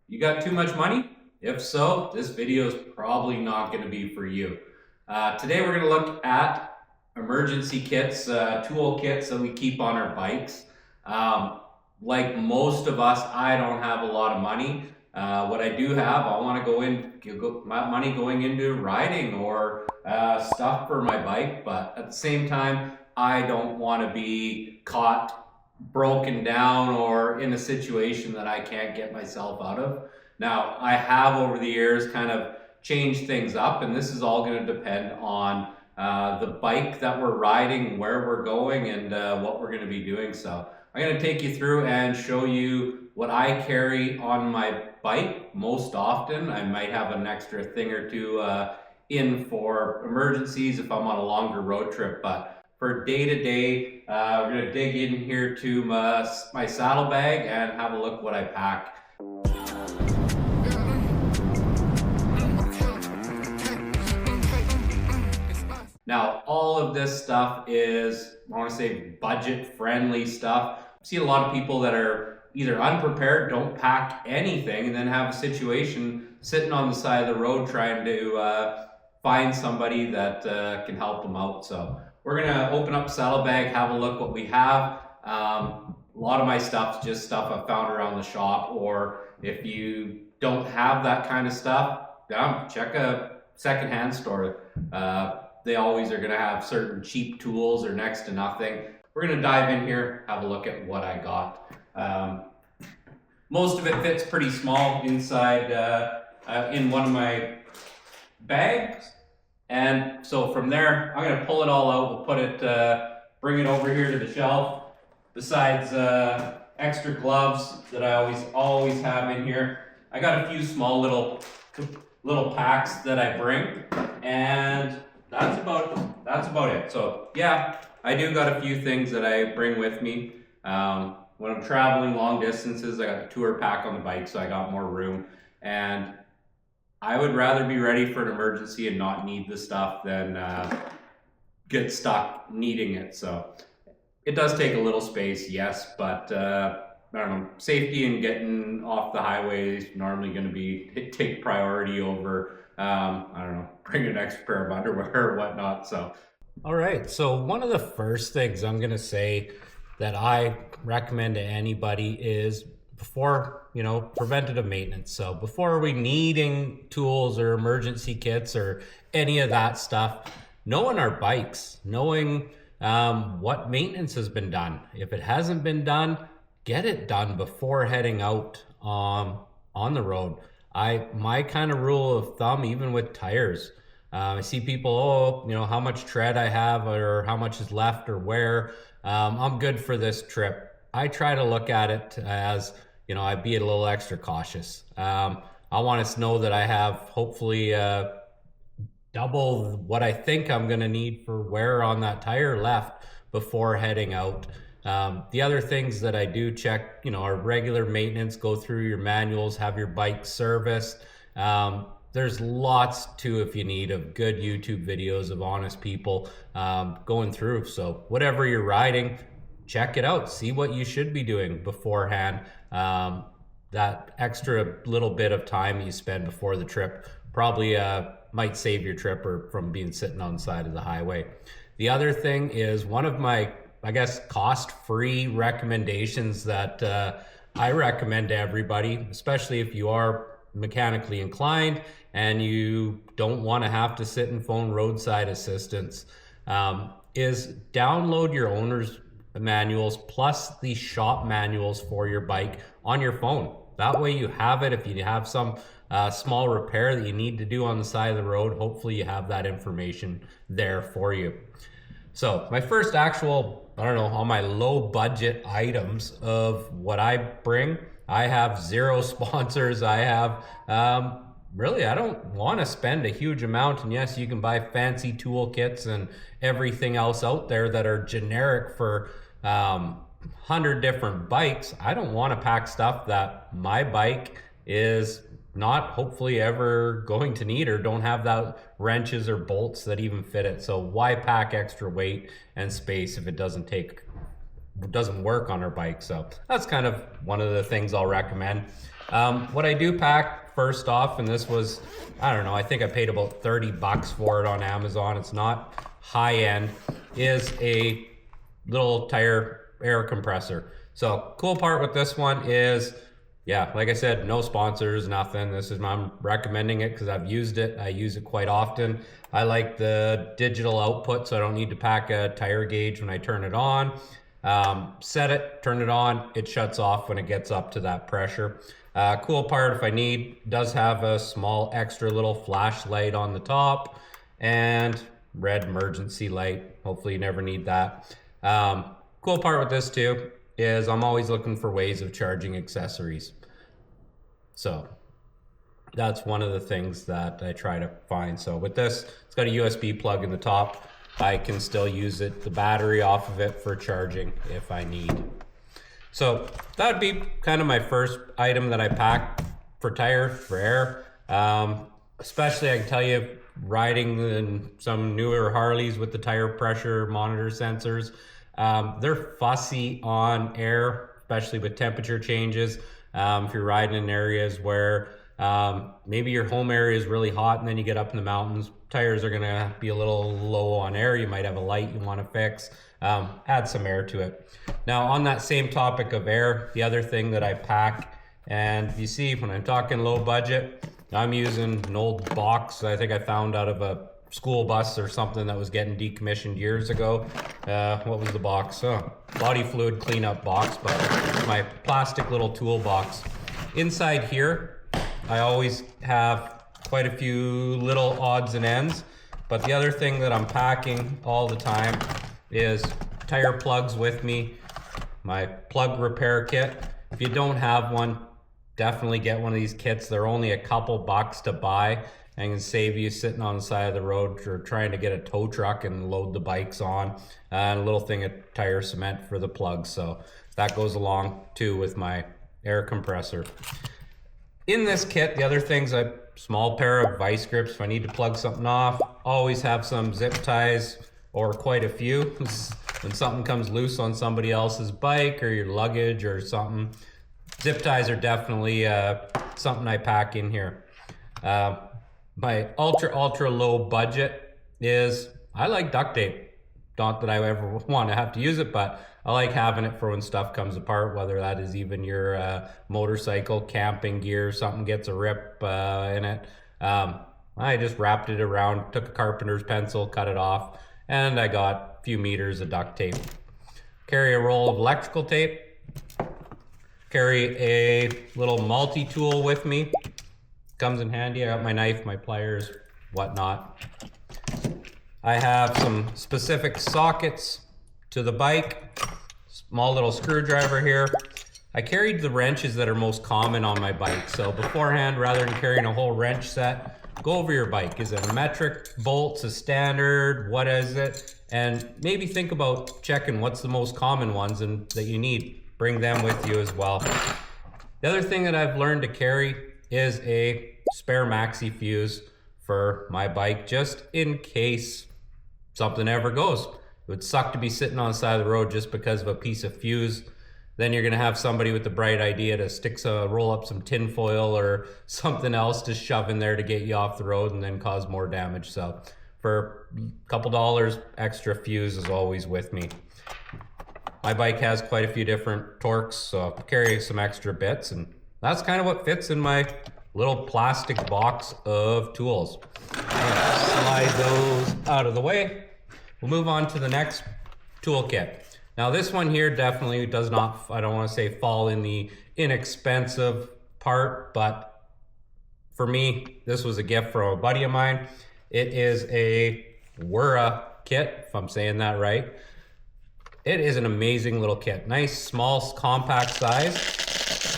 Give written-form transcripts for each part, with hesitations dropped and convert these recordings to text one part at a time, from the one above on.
You got too much money? If so, this video is probably not going to be for you. Today we're going to look at emergency kits, tool kits that we keep on our bikes. Like most of us, I don't have a lot of money. What I do have, I want to my money going into riding or stuff for my bike, but at the same time, I don't want to be caught broken down or in a situation that I can't get myself out of. Now, I have over the years kind of changed things up, and this is all going to depend on the bike that we're riding, where we're going, and what we're going to be doing. So I'm going to take you through and show you what I carry on my bike most often. I might have an extra thing or two in for emergencies if I'm on a longer road trip, but for day to day, we're going to dig in here to my saddlebag and have a look what I pack. Now, all of this stuff is, I want to say, budget-friendly stuff. I see a lot of people that are either unprepared, don't pack anything, and then have a situation sitting on the side of the road trying to find somebody that can help them out. So we're going to open up saddlebag, have a look what we have. A lot of my stuff is just stuff I found around the shop, or if you don't have that kind of stuff, check a secondhand store. They always are going to have certain cheap tools or next to nothing. We're going to dive in here, have a look at what I got. Most of it fits pretty small inside in one of my bags. And so from there, I'm going to pull it all out. We'll put it, bring it over here to the shelf. Besides extra gloves that I always have in here, I got a few small little packs that I bring, and that's about it. So yeah, I do got a few things that I bring with me. When I'm traveling long distances, I got the tour pack on the bike, so I got more room. And I would rather be ready for an emergency and not need the stuff than get stuck needing it. So it does take a little space, yes, but I don't know, safety and getting off the highway is normally going to take priority over, I don't know, bring an extra pair of underwear or whatnot. So, all right. So one of the first things I'm going to say that I recommend to anybody is before, preventative maintenance. So before we needing tools or emergency kits or any of that stuff, knowing our bikes, knowing what maintenance has been done. If it hasn't been done, get it done before heading out on the road. My kind of rule of thumb, even with tires, I see people, how much tread I have or how much is left or where. I'm good for this trip. I try to look at it as, I'd be a little extra cautious. I want to know that I have hopefully double what I think I'm going to need for wear on that tire left before heading out. The other things that I do check, are regular maintenance, go through your manuals, have your bike serviced. There's lots too, if you need, of good YouTube videos of honest people going through. So whatever you're riding, check it out, see what you should be doing beforehand. That extra little bit of time you spend before the trip probably might save your trip or from being sitting on the side of the highway. The other thing is one of my, I guess, cost-free recommendations that I recommend to everybody, especially if you are mechanically inclined and you don't want to have to sit and phone roadside assistance, is download your owner's manuals plus the shop manuals for your bike on your phone. That way you have it if you have some small repair that you need to do on the side of the road. Hopefully you have that information there for you. So my first actual, on my low budget items of what I bring, I have zero sponsors. I have, really, I don't want to spend a huge amount. And yes, you can buy fancy tool kits and everything else out there that are generic for 100 different bikes. I don't want to pack stuff that my bike is not hopefully ever going to need, or don't have that wrenches or bolts that even fit it. So why pack extra weight and space if it doesn't work on our bike? So that's kind of one of the things I'll recommend. What I do pack first off, and this was, I don't know, I think I paid about 30 bucks for it on Amazon. It's not high end, is a little tire air compressor. So cool part with this one is, yeah, like I said, no sponsors, nothing. This is, I'm recommending it because I've used it. I use it quite often. I like the digital output, so I don't need to pack a tire gauge when I turn it on. Set it, turn it on, it shuts off when it gets up to that pressure. Cool part, if I need, does have a small extra little flashlight on the top and red emergency light. Hopefully you never need that. Cool part with this too is I'm always looking for ways of charging accessories. So that's one of the things that I try to find. So with this, it's got a USB plug in the top. I can still use it, the battery off of it for charging if I need. So that would be kind of my first item that I pack for tire, for air. Especially I can tell you, riding in some newer Harleys with the tire pressure monitor sensors, they're fussy on air, especially with temperature changes. If you're riding in areas where maybe your home area is really hot and then you get up in the mountains, tires are gonna be a little low on air. You might have a light you wanna fix. Add some air to it. Now on that same topic of air, the other thing that I pack, and you see when I'm talking low budget, I'm using an old box I think I found out of a school bus or something that was getting decommissioned years ago. What was the box? Oh, body fluid cleanup box, but my plastic little toolbox. Inside here, I always have quite a few little odds and ends, but the other thing that I'm packing all the time is tire plugs with me, my plug repair kit. If you don't have one, definitely get one of these kits. They're only a couple bucks to buy and can save you sitting on the side of the road or trying to get a tow truck and load the bikes on. And a little thing of tire cement for the plugs. So that goes along too with my air compressor. In this kit, the other things, a small pair of vice grips if I need to plug something off. Always have some zip ties, or quite a few. When something comes loose on somebody else's bike or your luggage or something, zip ties are definitely something I pack in here. My ultra low budget is, I like duct tape. Not that I ever want to have to use it, but I like having it for when stuff comes apart, whether that is even your motorcycle, camping gear, something gets a rip in it. I just wrapped it around, took a carpenter's pencil, cut it off, and I got a few meters of duct tape. Carry a roll of electrical tape. Carry a little multi-tool with me. Comes in handy. I got my knife, my pliers, whatnot. I have some specific sockets to the bike. Small little screwdriver here. I carried the wrenches that are most common on my bike. So beforehand, rather than carrying a whole wrench set, go over your bike. Is it a metric, bolts, a standard, what is it? And maybe think about checking what's the most common ones and that you need. Bring them with you as well. The other thing that I've learned to carry is a spare maxi fuse for my bike, just in case something ever goes. It would suck to be sitting on the side of the road just because of a piece of fuse. Then you're gonna have somebody with the bright idea to roll up some tin foil or something else to shove in there to get you off the road and then cause more damage. So for a couple dollars, extra fuse is always with me. My bike has quite a few different torques, so I'll carry some extra bits, and that's kind of what fits in my little plastic box of tools. Slide those out of the way. We'll move on to the next toolkit. Now this one here definitely does not, I don't want to say fall in the inexpensive part, but for me, this was a gift from a buddy of mine. It is a Wura kit, if I'm saying that right. It is an amazing little kit. Nice, small, compact size.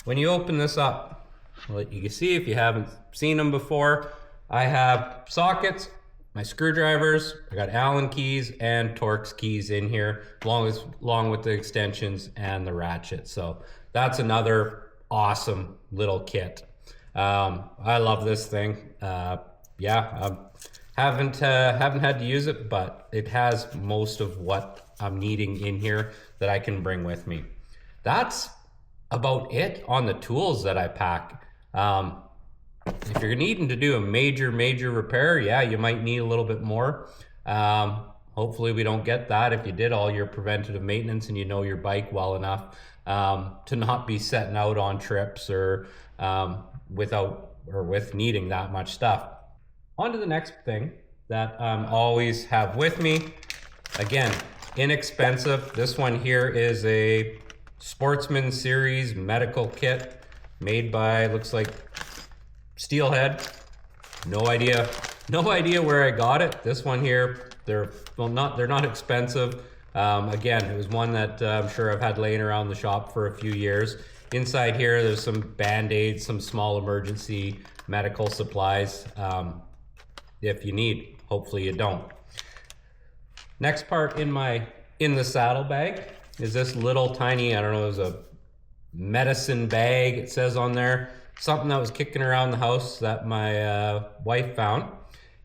When you open this up, you can see if you haven't seen them before, I have sockets, my screwdrivers, I got Allen keys and Torx keys in here, along with the extensions and the ratchet. So that's another awesome little kit. I love this thing. Yeah, haven't had to use it, but it has most of what I'm needing in here that I can bring with me. That's about it on the tools that I pack. If you're needing to do a major repair, yeah, you might need a little bit more. Hopefully we don't get that if you did all your preventative maintenance and you know your bike well enough to not be setting out on trips or with needing that much stuff. On to the next thing that I always have with me. Again, inexpensive. This one here is a Sportsman Series medical kit made by, looks like, Steelhead. No idea where I got it. This one here, they're not expensive. Again, it was one that I'm sure I've had laying around the shop for a few years. Inside here, there's some Band-Aids, some small emergency medical supplies if you need. Hopefully you don't. Next part in the saddlebag is this little tiny, I don't know, it was a medicine bag, it says on there. Something that was kicking around the house that my wife found.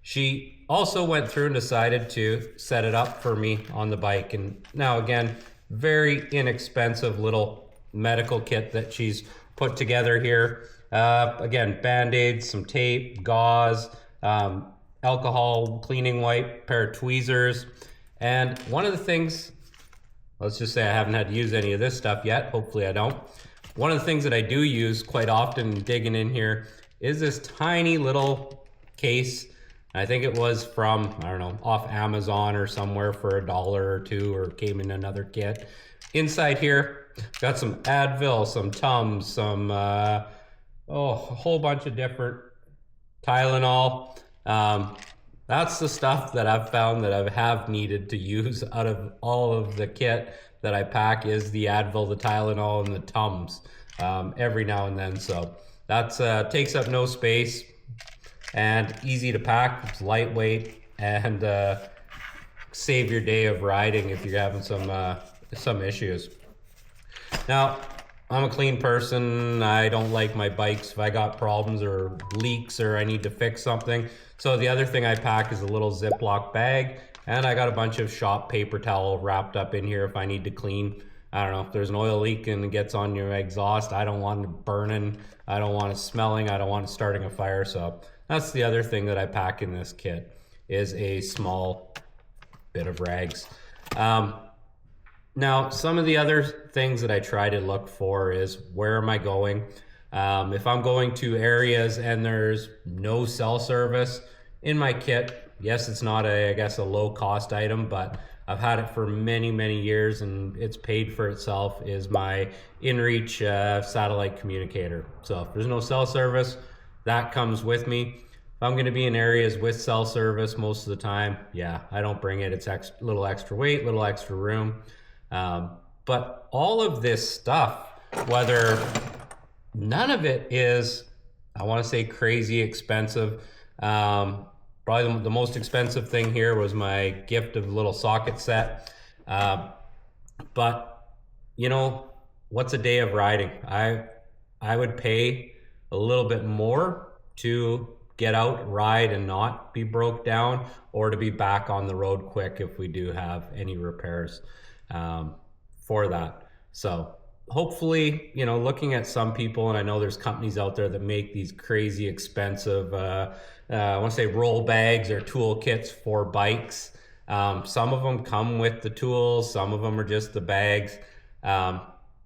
She also went through and decided to set it up for me on the bike. And now again, very inexpensive little medical kit that she's put together here. Again, Band-Aids, some tape, gauze, alcohol cleaning wipe, pair of tweezers. And one of the things, let's just say I haven't had to use any of this stuff yet. Hopefully I don't. One of the things that I do use quite often digging in here is this tiny little case. I think it was from, I don't know, off Amazon or somewhere for $1 or $2, or came in another kit. Inside here, got some Advil, some Tums, some, a whole bunch of different Tylenol. That's the stuff that I've found that I have needed to use out of all of the kit that I pack is the Advil, the Tylenol, and the Tums every now and then. So that's takes up no space and easy to pack. It's lightweight and save your day of riding if you're having some issues. Now, I'm a clean person. I don't like my bikes if I got problems or leaks or I need to fix something. So the other thing I pack is a little Ziploc bag, and I got a bunch of shop paper towel wrapped up in here if I need to clean. I don't know, if there's an oil leak and it gets on your exhaust, I don't want it burning, I don't want it smelling, I don't want it starting a fire. So that's the other thing that I pack in this kit, is a small bit of rags. Now, some of the other things that I try to look for is, where am I going? If I'm going to areas and there's no cell service in my kit, yes, it's not I guess a low cost item, but I've had it for many years and it's paid for itself, is my inReach satellite communicator. So if there's no cell service, that comes with me. If I'm gonna be in areas with cell service most of the time, yeah, I don't bring it. It's little extra weight, little extra room. But all of this stuff, whether none of it is, I want to say, crazy expensive. Probably the most expensive thing here was my gift of a little socket set. But you know, what's a day of riding? I would pay a little bit more to get out, ride, and not be broke down, or to be back on the road quick if we do have any repairs for that. So hopefully, you know, looking at some people, and I know there's companies out there that make these crazy expensive, I want to say roll bags or tool kits for bikes. Some of them come with the tools, some of them are just the bags.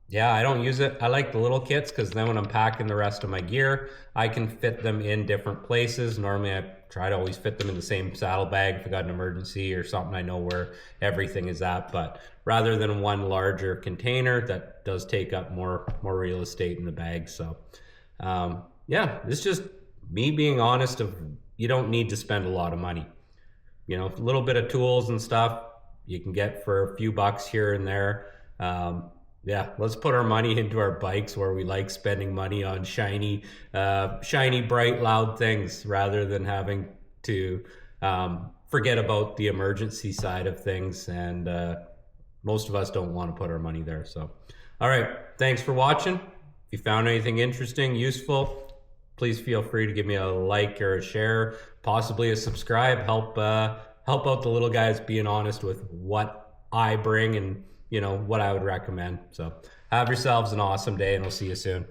Yeah, I don't use it. I like the little kits because then when I'm packing the rest of my gear, I can fit them in different places. Normally I try to always fit them in the same saddlebag if I got an emergency or something, I know where everything is at. But rather than one larger container, that does take up more real estate in the bag. So yeah, it's just me being honest of, you don't need to spend a lot of money. You know, a little bit of tools and stuff you can get for a few bucks here and there. Yeah, let's put our money into our bikes where we like spending money on shiny, bright, loud things, rather than having to forget about the emergency side of things. And most of us don't want to put our money there. So, all right, thanks for watching. If you found anything interesting, useful, please feel free to give me a like or a share, possibly a subscribe. Help out the little guys being honest with what I bring, and you know, what I would recommend. So have yourselves an awesome day, and we'll see you soon.